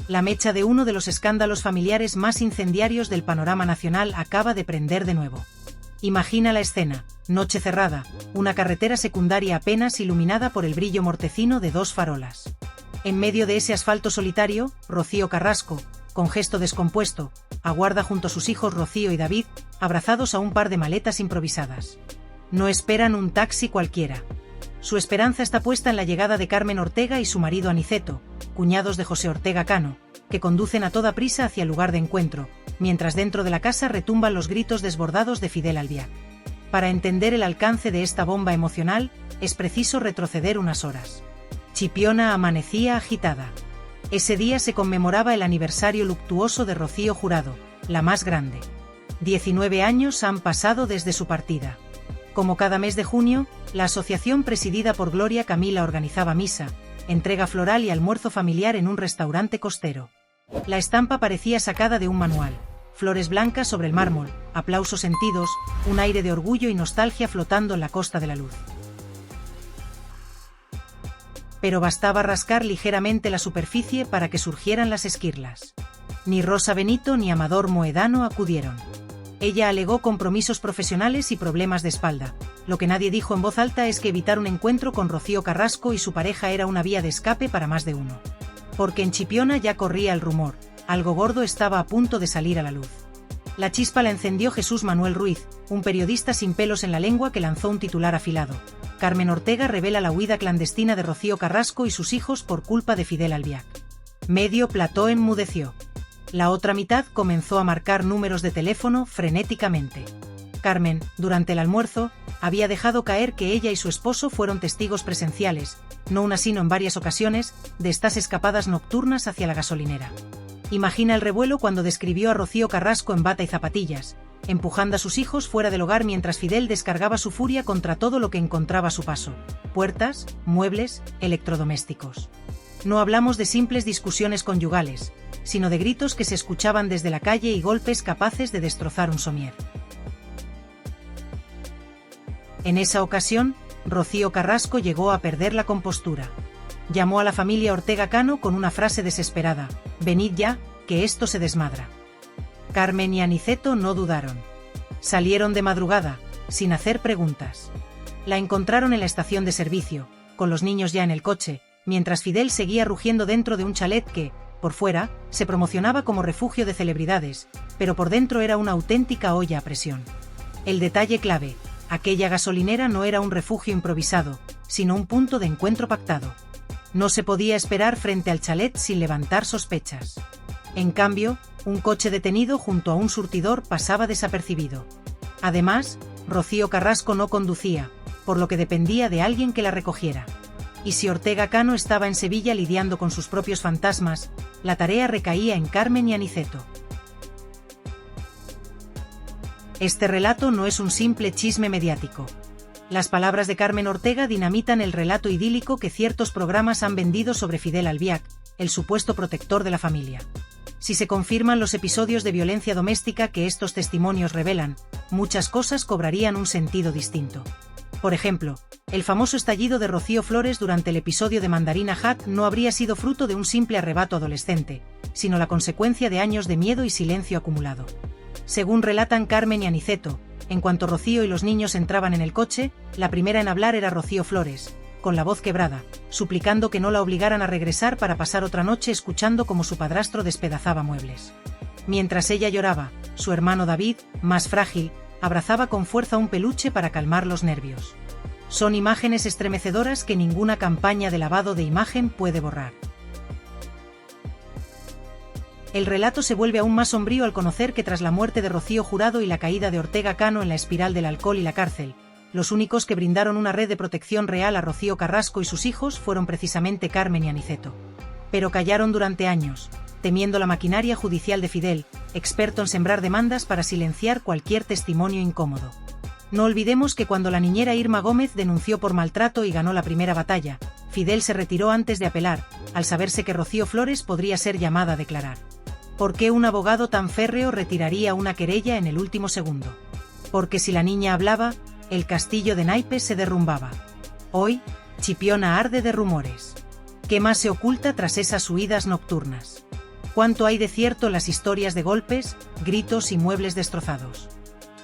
La mecha de uno de los escándalos familiares más incendiarios del panorama nacional acaba de prender de nuevo. Imagina la escena: noche cerrada, una carretera secundaria apenas iluminada por el brillo mortecino de dos farolas. En medio de ese asfalto solitario, Rocío Carrasco, con gesto descompuesto, aguarda junto a sus hijos Rocío y David, abrazados a un par de maletas improvisadas. No esperan un taxi cualquiera. Su esperanza está puesta en la llegada de Carmen Ortega y su marido Aniceto, cuñados de José Ortega Cano, que conducen a toda prisa hacia el lugar de encuentro, mientras dentro de la casa retumban los gritos desbordados de Fidel Albiac. Para entender el alcance de esta bomba emocional, es preciso retroceder unas horas. Chipiona amanecía agitada. Ese día se conmemoraba el aniversario luctuoso de Rocío Jurado, la más grande. 19 años han pasado desde su partida. Como cada mes de junio, la asociación presidida por Gloria Camila organizaba misa, entrega floral y almuerzo familiar en un restaurante costero. La estampa parecía sacada de un manual: flores blancas sobre el mármol, aplausos sentidos, un aire de orgullo y nostalgia flotando en la Costa de la Luz. Pero bastaba rascar ligeramente la superficie para que surgieran las esquirlas. Ni Rosa Benito ni Amador Moedano acudieron. Ella alegó compromisos profesionales y problemas de espalda. Lo que nadie dijo en voz alta es que evitar un encuentro con Rocío Carrasco y su pareja era una vía de escape para más de uno. Porque en Chipiona ya corría el rumor: algo gordo estaba a punto de salir a la luz. La chispa la encendió Jesús Manuel Ruiz, un periodista sin pelos en la lengua que lanzó un titular afilado: Carmen Ortega revela la huida clandestina de Rocío Carrasco y sus hijos por culpa de Fidel Albiac. Medio plató enmudeció. La otra mitad comenzó a marcar números de teléfono frenéticamente. Carmen, durante el almuerzo, había dejado caer que ella y su esposo fueron testigos presenciales, no una sino en varias ocasiones, de estas escapadas nocturnas hacia la gasolinera. Imagina el revuelo cuando describió a Rocío Carrasco en bata y zapatillas, empujando a sus hijos fuera del hogar mientras Fidel descargaba su furia contra todo lo que encontraba a su paso: puertas, muebles, electrodomésticos. No hablamos de simples discusiones conyugales, sino de gritos que se escuchaban desde la calle y golpes capaces de destrozar un somier. En esa ocasión, Rocío Carrasco llegó a perder la compostura. Llamó a la familia Ortega Cano con una frase desesperada: «Venid ya, que esto se desmadra». Carmen y Aniceto no dudaron. Salieron de madrugada, sin hacer preguntas. La encontraron en la estación de servicio, con los niños ya en el coche, mientras Fidel seguía rugiendo dentro de un chalet que, por fuera, se promocionaba como refugio de celebridades, pero por dentro era una auténtica olla a presión. El detalle clave: aquella gasolinera no era un refugio improvisado, sino un punto de encuentro pactado. No se podía esperar frente al chalet sin levantar sospechas. En cambio, un coche detenido junto a un surtidor pasaba desapercibido. Además, Rocío Carrasco no conducía, por lo que dependía de alguien que la recogiera. Y si Ortega Cano estaba en Sevilla lidiando con sus propios fantasmas, la tarea recaía en Carmen y Aniceto. Este relato no es un simple chisme mediático. Las palabras de Carmen Ortega dinamitan el relato idílico que ciertos programas han vendido sobre Fidel Albiac, el supuesto protector de la familia. Si se confirman los episodios de violencia doméstica que estos testimonios revelan, muchas cosas cobrarían un sentido distinto. Por ejemplo, el famoso estallido de Rocío Flores durante el episodio de Mandarina Hat no habría sido fruto de un simple arrebato adolescente, sino la consecuencia de años de miedo y silencio acumulado. Según relatan Carmen y Aniceto, en cuanto Rocío y los niños entraban en el coche, la primera en hablar era Rocío Flores, con la voz quebrada, suplicando que no la obligaran a regresar para pasar otra noche escuchando cómo su padrastro despedazaba muebles. Mientras ella lloraba, su hermano David, más frágil, abrazaba con fuerza un peluche para calmar los nervios. Son imágenes estremecedoras que ninguna campaña de lavado de imagen puede borrar. El relato se vuelve aún más sombrío al conocer que tras la muerte de Rocío Jurado y la caída de Ortega Cano en la espiral del alcohol y la cárcel, los únicos que brindaron una red de protección real a Rocío Carrasco y sus hijos fueron precisamente Carmen y Aniceto. Pero callaron durante años, temiendo la maquinaria judicial de Fidel, experto en sembrar demandas para silenciar cualquier testimonio incómodo. No olvidemos que cuando la niñera Irma Gómez denunció por maltrato y ganó la primera batalla, Fidel se retiró antes de apelar, al saberse que Rocío Flores podría ser llamada a declarar. ¿Por qué un abogado tan férreo retiraría una querella en el último segundo? Porque si la niña hablaba, el castillo de naipes se derrumbaba. Hoy, Chipiona arde de rumores. ¿Qué más se oculta tras esas huidas nocturnas? ¿Cuánto hay de cierto en las historias de golpes, gritos y muebles destrozados?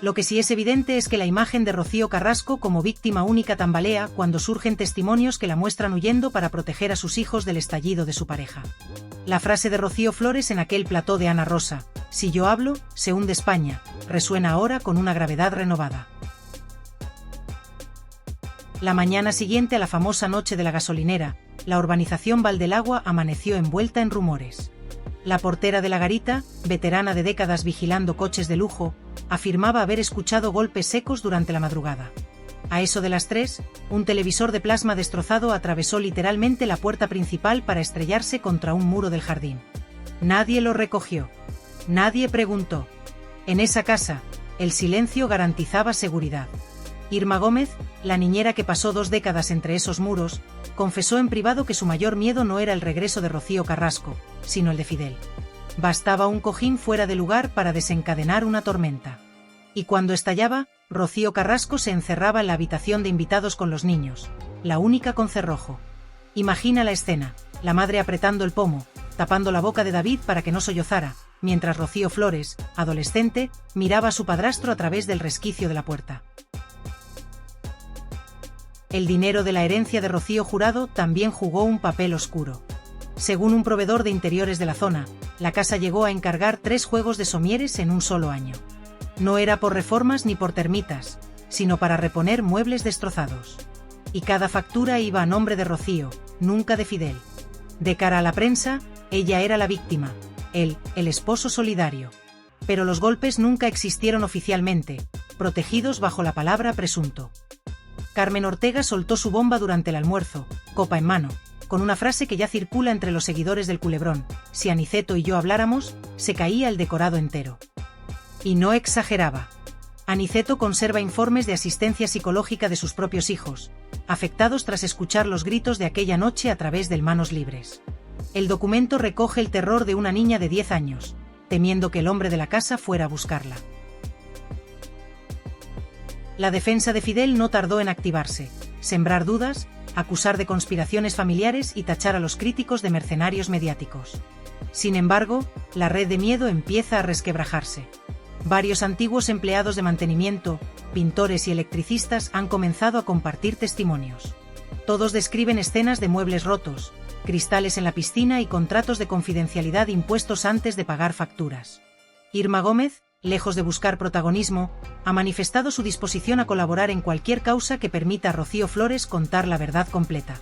Lo que sí es evidente es que la imagen de Rocío Carrasco como víctima única tambalea cuando surgen testimonios que la muestran huyendo para proteger a sus hijos del estallido de su pareja. La frase de Rocío Flores en aquel plató de Ana Rosa, "Si yo hablo, se hunde España", resuena ahora con una gravedad renovada. La mañana siguiente a la famosa noche de la gasolinera, la urbanización Valdelagua amaneció envuelta en rumores. La portera de la garita, veterana de décadas vigilando coches de lujo, afirmaba haber escuchado golpes secos durante la madrugada. A eso de las 3, un televisor de plasma destrozado atravesó literalmente la puerta principal para estrellarse contra un muro del jardín. Nadie lo recogió. Nadie preguntó. En esa casa, el silencio garantizaba seguridad. Irma Gómez, la niñera que pasó 2 décadas entre esos muros, confesó en privado que su mayor miedo no era el regreso de Rocío Carrasco, sino el de Fidel. Bastaba un cojín fuera de lugar para desencadenar una tormenta. Y cuando estallaba, Rocío Carrasco se encerraba en la habitación de invitados con los niños, la única con cerrojo. Imagina la escena, la madre apretando el pomo, tapando la boca de David para que no sollozara, mientras Rocío Flores, adolescente, miraba a su padrastro a través del resquicio de la puerta. El dinero de la herencia de Rocío Jurado también jugó un papel oscuro. Según un proveedor de interiores de la zona, la casa llegó a encargar 3 juegos de somieres en un solo año. No era por reformas ni por termitas, sino para reponer muebles destrozados. Y cada factura iba a nombre de Rocío, nunca de Fidel. De cara a la prensa, ella era la víctima, él, el esposo solidario. Pero los golpes nunca existieron oficialmente, protegidos bajo la palabra presunto. Carmen Ortega soltó su bomba durante el almuerzo, copa en mano, con una frase que ya circula entre los seguidores del Culebrón: "Si Aniceto y yo habláramos, se caía el decorado entero". Y no exageraba. Aniceto conserva informes de asistencia psicológica de sus propios hijos, afectados tras escuchar los gritos de aquella noche a través del Manos Libres. El documento recoge el terror de una niña de 10 años, temiendo que el hombre de la casa fuera a buscarla. La defensa de Fidel no tardó en activarse, sembrar dudas, acusar de conspiraciones familiares y tachar a los críticos de mercenarios mediáticos. Sin embargo, la red de miedo empieza a resquebrajarse. Varios antiguos empleados de mantenimiento, pintores y electricistas han comenzado a compartir testimonios. Todos describen escenas de muebles rotos, cristales en la piscina y contratos de confidencialidad impuestos antes de pagar facturas. Irma Gómez, lejos de buscar protagonismo, ha manifestado su disposición a colaborar en cualquier causa que permita a Rocío Flores contar la verdad completa.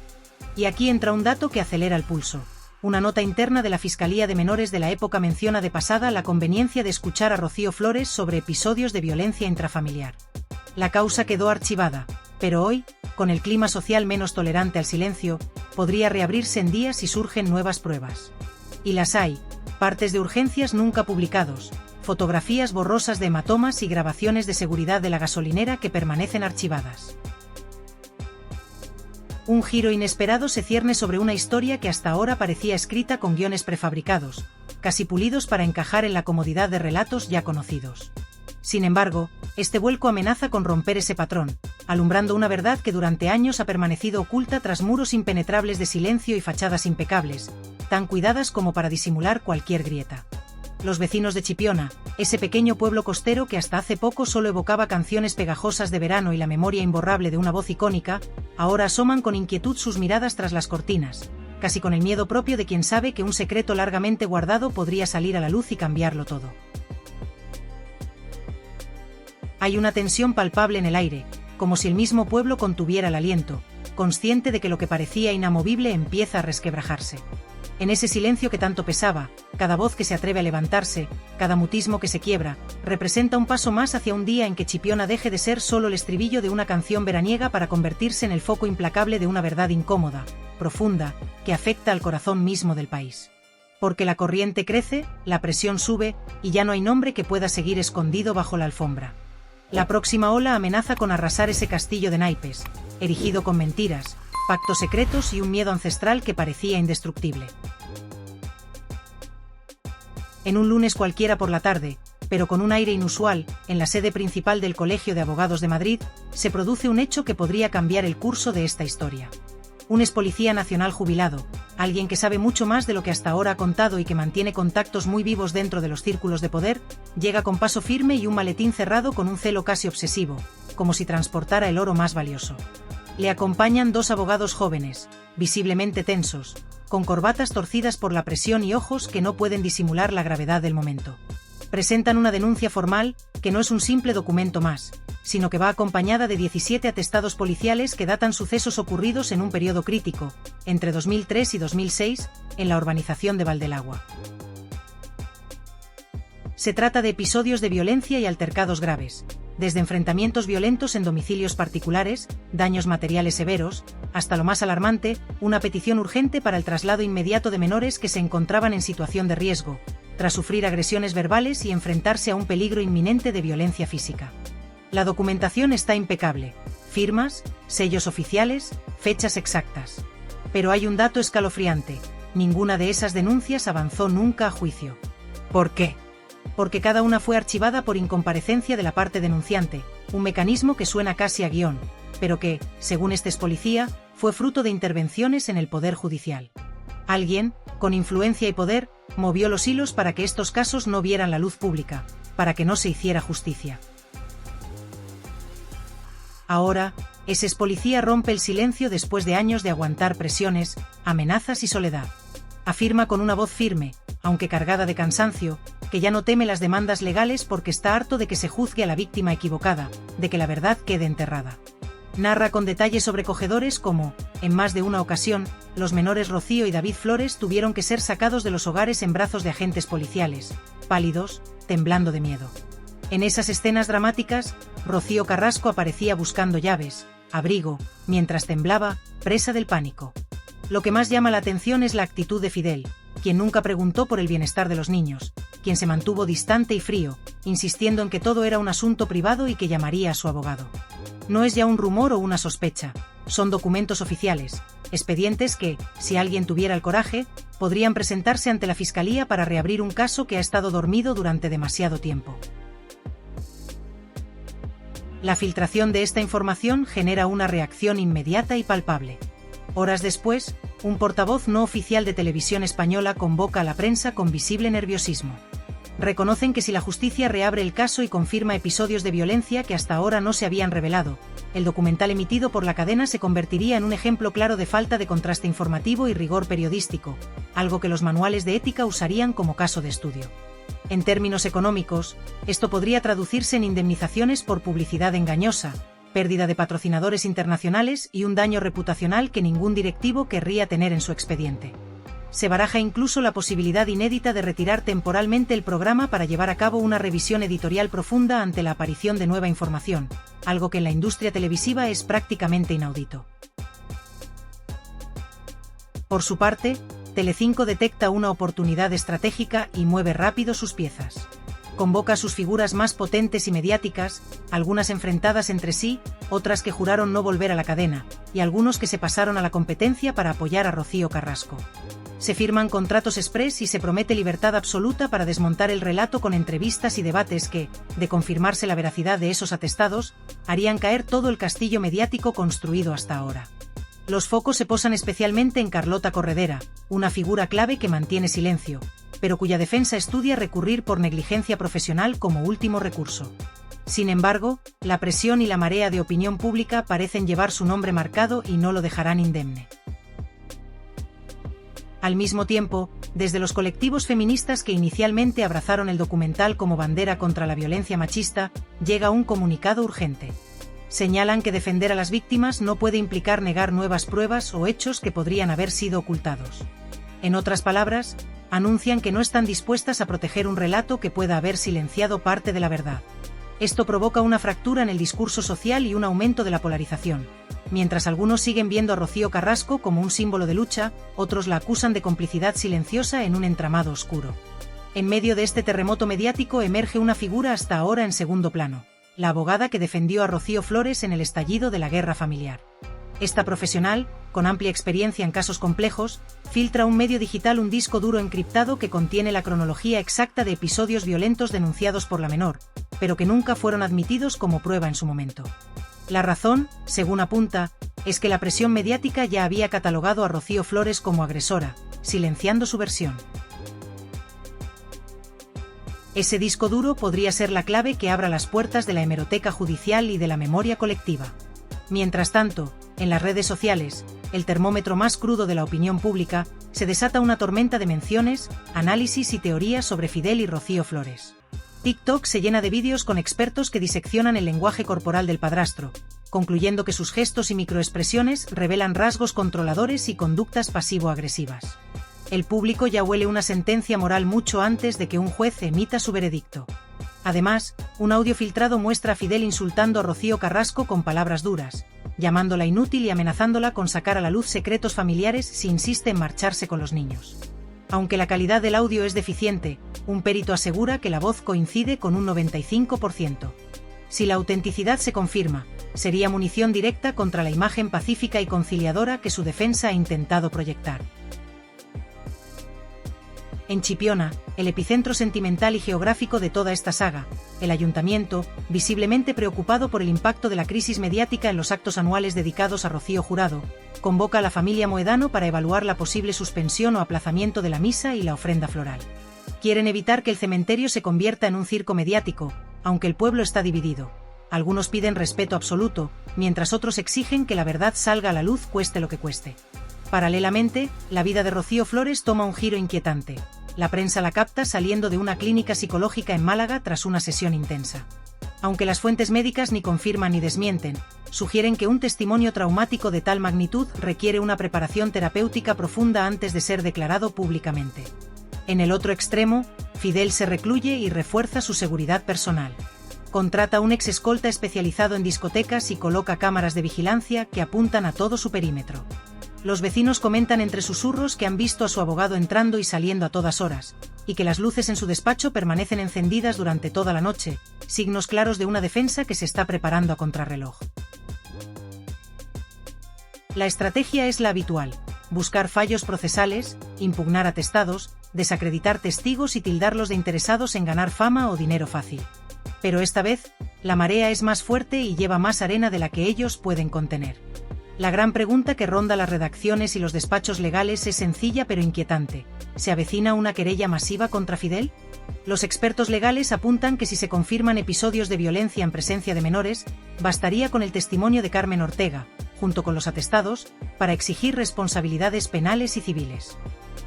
Y aquí entra un dato que acelera el pulso. Una nota interna de la Fiscalía de Menores de la época menciona de pasada la conveniencia de escuchar a Rocío Flores sobre episodios de violencia intrafamiliar. La causa quedó archivada, pero hoy, con el clima social menos tolerante al silencio, podría reabrirse en días si surgen nuevas pruebas. Y las hay, partes de urgencias nunca publicados, fotografías borrosas de hematomas y grabaciones de seguridad de la gasolinera que permanecen archivadas. Un giro inesperado se cierne sobre una historia que hasta ahora parecía escrita con guiones prefabricados, casi pulidos para encajar en la comodidad de relatos ya conocidos. Sin embargo, este vuelco amenaza con romper ese patrón, alumbrando una verdad que durante años ha permanecido oculta tras muros impenetrables de silencio y fachadas impecables, tan cuidadas como para disimular cualquier grieta. Los vecinos de Chipiona, ese pequeño pueblo costero que hasta hace poco solo evocaba canciones pegajosas de verano y la memoria imborrable de una voz icónica, ahora asoman con inquietud sus miradas tras las cortinas, casi con el miedo propio de quien sabe que un secreto largamente guardado podría salir a la luz y cambiarlo todo. Hay una tensión palpable en el aire, como si el mismo pueblo contuviera el aliento, consciente de que lo que parecía inamovible empieza a resquebrajarse. En ese silencio que tanto pesaba, cada voz que se atreve a levantarse, cada mutismo que se quiebra, representa un paso más hacia un día en que Chipiona deje de ser solo el estribillo de una canción veraniega para convertirse en el foco implacable de una verdad incómoda, profunda, que afecta al corazón mismo del país. Porque la corriente crece, la presión sube, y ya no hay nombre que pueda seguir escondido bajo la alfombra. La próxima ola amenaza con arrasar ese castillo de naipes, erigido con mentiras, pactos secretos y un miedo ancestral que parecía indestructible. En un lunes cualquiera por la tarde, pero con un aire inusual, en la sede principal del Colegio de Abogados de Madrid, se produce un hecho que podría cambiar el curso de esta historia. Un expolicía nacional jubilado, Alguien que sabe mucho más de lo que hasta ahora ha contado y que mantiene contactos muy vivos dentro de los círculos de poder, llega con paso firme y un maletín cerrado con un celo casi obsesivo, como si transportara el oro más valioso. Le acompañan 2 abogados jóvenes, visiblemente tensos, con corbatas torcidas por la presión y ojos que no pueden disimular la gravedad del momento. Presentan una denuncia formal, que no es un simple documento más, sino que va acompañada de 17 atestados policiales que datan sucesos ocurridos en un periodo crítico, entre 2003 y 2006, en la urbanización de Valdelagua. Se trata de episodios de violencia y altercados graves, desde enfrentamientos violentos en domicilios particulares, daños materiales severos, hasta lo más alarmante, una petición urgente para el traslado inmediato de menores que se encontraban en situación de riesgo, tras sufrir agresiones verbales y enfrentarse a un peligro inminente de violencia física. La documentación está impecable: firmas, sellos oficiales, fechas exactas. Pero hay un dato escalofriante: ninguna de esas denuncias avanzó nunca a juicio. ¿Por qué? Porque cada una fue archivada por incomparecencia de la parte denunciante, un mecanismo que suena casi a guión, pero que, según este expolicía, fue fruto de intervenciones en el Poder Judicial. Alguien, con influencia y poder, movió los hilos para que estos casos no vieran la luz pública, para que no se hiciera justicia. Ahora, ese expolicía rompe el silencio después de años de aguantar presiones, amenazas y soledad. Afirma con una voz firme, aunque cargada de cansancio, que ya no teme las demandas legales porque está harto de que se juzgue a la víctima equivocada, de que la verdad quede enterrada. Narra con detalles sobrecogedores cómo, en más de una ocasión, los menores Rocío y David Flores tuvieron que ser sacados de los hogares en brazos de agentes policiales, pálidos, temblando de miedo. En esas escenas dramáticas, Rocío Carrasco aparecía buscando llaves, abrigo, mientras temblaba, presa del pánico. Lo que más llama la atención es la actitud de Fidel, quien nunca preguntó por el bienestar de los niños, quien se mantuvo distante y frío, insistiendo en que todo era un asunto privado y que llamaría a su abogado. No es ya un rumor o una sospecha, son documentos oficiales, expedientes que, si alguien tuviera el coraje, podrían presentarse ante la Fiscalía para reabrir un caso que ha estado dormido durante demasiado tiempo. La filtración de esta información genera una reacción inmediata y palpable. Horas después, un portavoz no oficial de Televisión Española convoca a la prensa con visible nerviosismo. Reconocen que si la justicia reabre el caso y confirma episodios de violencia que hasta ahora no se habían revelado, el documental emitido por la cadena se convertiría en un ejemplo claro de falta de contraste informativo y rigor periodístico, algo que los manuales de ética usarían como caso de estudio. En términos económicos, esto podría traducirse en indemnizaciones por publicidad engañosa, pérdida de patrocinadores internacionales y un daño reputacional que ningún directivo querría tener en su expediente. Se baraja incluso la posibilidad inédita de retirar temporalmente el programa para llevar a cabo una revisión editorial profunda ante la aparición de nueva información, algo que en la industria televisiva es prácticamente inaudito. Por su parte, Telecinco detecta una oportunidad estratégica y mueve rápido sus piezas. Convoca a sus figuras más potentes y mediáticas, algunas enfrentadas entre sí, otras que juraron no volver a la cadena, y algunos que se pasaron a la competencia para apoyar a Rocío Carrasco. Se firman contratos express y se promete libertad absoluta para desmontar el relato con entrevistas y debates que, de confirmarse la veracidad de esos atestados, harían caer todo el castillo mediático construido hasta ahora. Los focos se posan especialmente en Carlota Corredera, una figura clave que mantiene silencio, pero cuya defensa estudia recurrir por negligencia profesional como último recurso. Sin embargo, la presión y la marea de opinión pública parecen llevar su nombre marcado y no lo dejarán indemne. Al mismo tiempo, desde los colectivos feministas que inicialmente abrazaron el documental como bandera contra la violencia machista, llega un comunicado urgente. Señalan que defender a las víctimas no puede implicar negar nuevas pruebas o hechos que podrían haber sido ocultados. En otras palabras, anuncian que no están dispuestas a proteger un relato que pueda haber silenciado parte de la verdad. Esto provoca una fractura en el discurso social y un aumento de la polarización. Mientras algunos siguen viendo a Rocío Carrasco como un símbolo de lucha, otros la acusan de complicidad silenciosa en un entramado oscuro. En medio de este terremoto mediático emerge una figura hasta ahora en segundo plano: la abogada que defendió a Rocío Flores en el estallido de la guerra familiar. Esta profesional, con amplia experiencia en casos complejos, filtra a un medio digital un disco duro encriptado que contiene la cronología exacta de episodios violentos denunciados por la menor, pero que nunca fueron admitidos como prueba en su momento. La razón, según apunta, es que la presión mediática ya había catalogado a Rocío Flores como agresora, silenciando su versión. Ese disco duro podría ser la clave que abra las puertas de la hemeroteca judicial y de la memoria colectiva. Mientras tanto, en las redes sociales, el termómetro más crudo de la opinión pública, se desata una tormenta de menciones, análisis y teorías sobre Fidel y Rocío Flores. TikTok se llena de vídeos con expertos que diseccionan el lenguaje corporal del padrastro, concluyendo que sus gestos y microexpresiones revelan rasgos controladores y conductas pasivo-agresivas. El público ya huele una sentencia moral mucho antes de que un juez emita su veredicto. Además, un audio filtrado muestra a Fidel insultando a Rocío Carrasco con palabras duras, llamándola inútil y amenazándola con sacar a la luz secretos familiares si insiste en marcharse con los niños. Aunque la calidad del audio es deficiente, un perito asegura que la voz coincide con un 95%. Si la autenticidad se confirma, sería munición directa contra la imagen pacífica y conciliadora que su defensa ha intentado proyectar. En Chipiona, el epicentro sentimental y geográfico de toda esta saga, el ayuntamiento, visiblemente preocupado por el impacto de la crisis mediática en los actos anuales dedicados a Rocío Jurado, convoca a la familia Mohedano para evaluar la posible suspensión o aplazamiento de la misa y la ofrenda floral. Quieren evitar que el cementerio se convierta en un circo mediático, aunque el pueblo está dividido. Algunos piden respeto absoluto, mientras otros exigen que la verdad salga a la luz cueste lo que cueste. Paralelamente, la vida de Rocío Flores toma un giro inquietante. La prensa la capta saliendo de una clínica psicológica en Málaga tras una sesión intensa. Aunque las fuentes médicas ni confirman ni desmienten, sugieren que un testimonio traumático de tal magnitud requiere una preparación terapéutica profunda antes de ser declarado públicamente. En el otro extremo, Fidel se recluye y refuerza su seguridad personal. Contrata un ex escolta especializado en discotecas y coloca cámaras de vigilancia que apuntan a todo su perímetro. Los vecinos comentan entre susurros que han visto a su abogado entrando y saliendo a todas horas, y que las luces en su despacho permanecen encendidas durante toda la noche, signos claros de una defensa que se está preparando a contrarreloj. La estrategia es la habitual: buscar fallos procesales, impugnar atestados, desacreditar testigos y tildarlos de interesados en ganar fama o dinero fácil. Pero esta vez, la marea es más fuerte y lleva más arena de la que ellos pueden contener. La gran pregunta que ronda las redacciones y los despachos legales es sencilla pero inquietante: ¿se avecina una querella masiva contra Fidel? Los expertos legales apuntan que si se confirman episodios de violencia en presencia de menores, bastaría con el testimonio de Carmen Ortega, junto con los atestados, para exigir responsabilidades penales y civiles.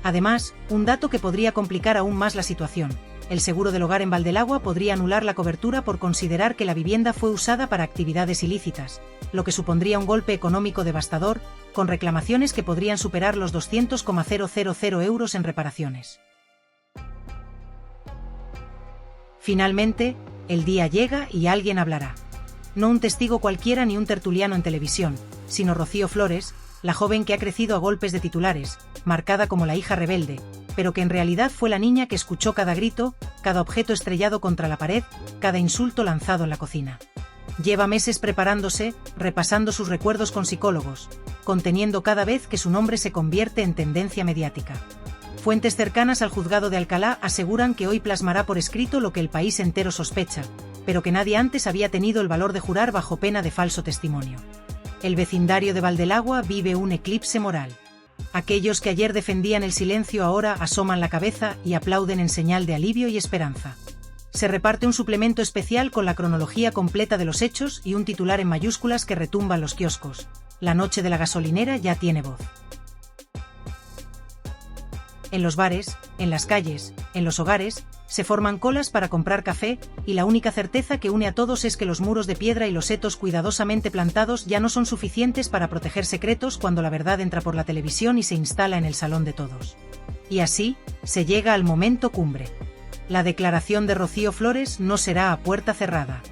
Además, un dato que podría complicar aún más la situación: el seguro del hogar en Valdelagua podría anular la cobertura por considerar que la vivienda fue usada para actividades ilícitas, lo que supondría un golpe económico devastador, con reclamaciones que podrían superar los 200,000 euros en reparaciones. Finalmente, el día llega y alguien hablará. No un testigo cualquiera ni un tertuliano en televisión, sino Rocío Flores, la joven que ha crecido a golpes de titulares, marcada como la hija rebelde, pero que en realidad fue la niña que escuchó cada grito, cada objeto estrellado contra la pared, cada insulto lanzado en la cocina. Lleva meses preparándose, repasando sus recuerdos con psicólogos, conteniendo cada vez que su nombre se convierte en tendencia mediática. Fuentes cercanas al juzgado de Alcalá aseguran que hoy plasmará por escrito lo que el país entero sospecha, pero que nadie antes había tenido el valor de jurar bajo pena de falso testimonio. El vecindario de Valdelagua vive un eclipse moral. Aquellos que ayer defendían el silencio ahora asoman la cabeza y aplauden en señal de alivio y esperanza. Se reparte un suplemento especial con la cronología completa de los hechos y un titular en mayúsculas que retumba en los kioscos: la noche de la gasolinera ya tiene voz. En los bares, en las calles, en los hogares, se forman colas para comprar café, y la única certeza que une a todos es que los muros de piedra y los setos cuidadosamente plantados ya no son suficientes para proteger secretos cuando la verdad entra por la televisión y se instala en el salón de todos. Y así, se llega al momento cumbre. La declaración de Rocío Flores no será a puerta cerrada.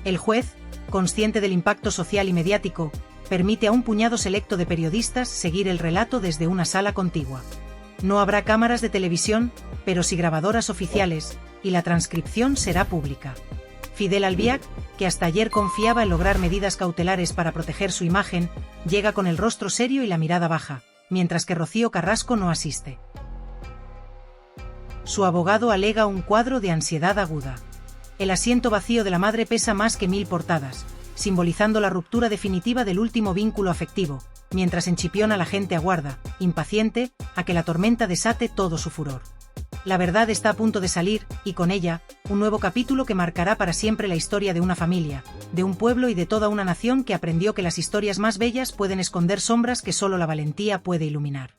El juez, consciente del impacto social y mediático, permite a un puñado selecto de periodistas seguir el relato desde una sala contigua. No habrá cámaras de televisión, pero sí grabadoras oficiales, y la transcripción será pública. Fidel Albiac, que hasta ayer confiaba en lograr medidas cautelares para proteger su imagen, llega con el rostro serio y la mirada baja, mientras que Rocío Carrasco no asiste. Su abogado alega un cuadro de ansiedad aguda. El asiento vacío de la madre pesa más que 1000 portadas, simbolizando la ruptura definitiva del último vínculo afectivo, mientras en Chipiona la gente aguarda, impaciente, a que la tormenta desate todo su furor. La verdad está a punto de salir, y con ella, un nuevo capítulo que marcará para siempre la historia de una familia, de un pueblo y de toda una nación que aprendió que las historias más bellas pueden esconder sombras que solo la valentía puede iluminar.